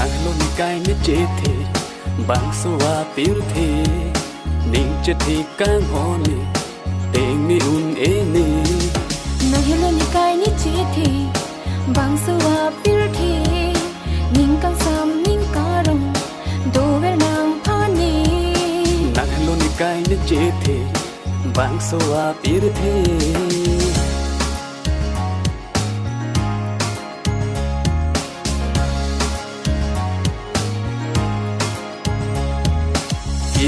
nang lon kai ne che the bang so wa pir the ning che thi kang ho ni teng ni un e ni nang lon kai ne che the bang so wa pir the ning kang sam ning ka rong do ver nang pha ni nang lon kai ne che the bang so wa pir the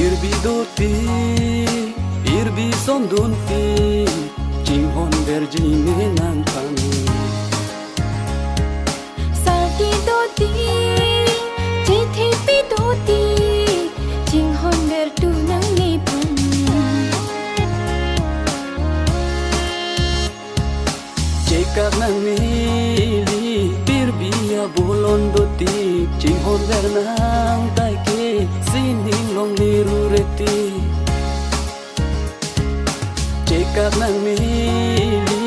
irbi doti irbi sondunti jinghon verjine nan pan sarti doti che the pi doti jinghon ver tu nang ni pan chekak nang ni li irbi ya bolon doti jinghon ver nang tai ke sining long ni ru reti chekak nang ni li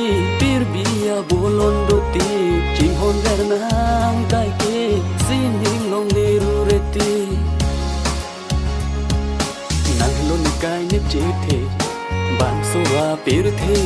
irbi ya bolon doti jinghon ver nang tai ke sining long ni ru reti nang lon kai ne che the bang so wa pir the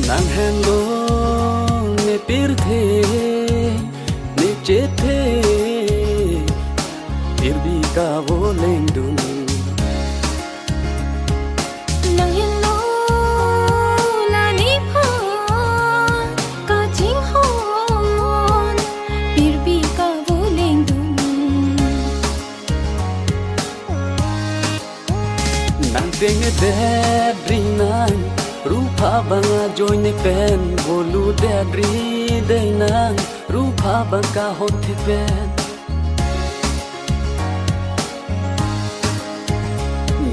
nang hello ne pir the ne che the irbi ka vo leng dun nang hello la ni pha ka jing hon pir bi ka vo leng dun nang teng de bring nang rupa banga join ne pen bolu de dri de nang rupa banga hot the pen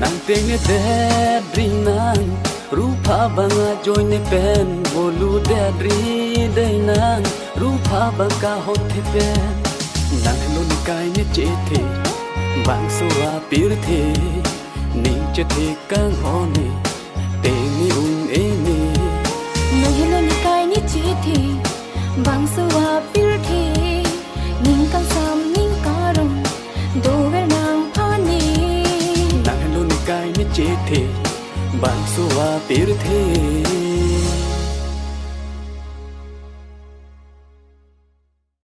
nang teng de bring nang rupa banga join ne pen bolu de dri de nang rupa banga hot the pen nang lon kai ne che the bang so wa pir the ning che the kang ho ni teng ni un e ni nang lon kai ni che the bang so wa pir the ning kang sam ning ka rong do ver nang pha ni nang lon kai ni che the bang so wa pir the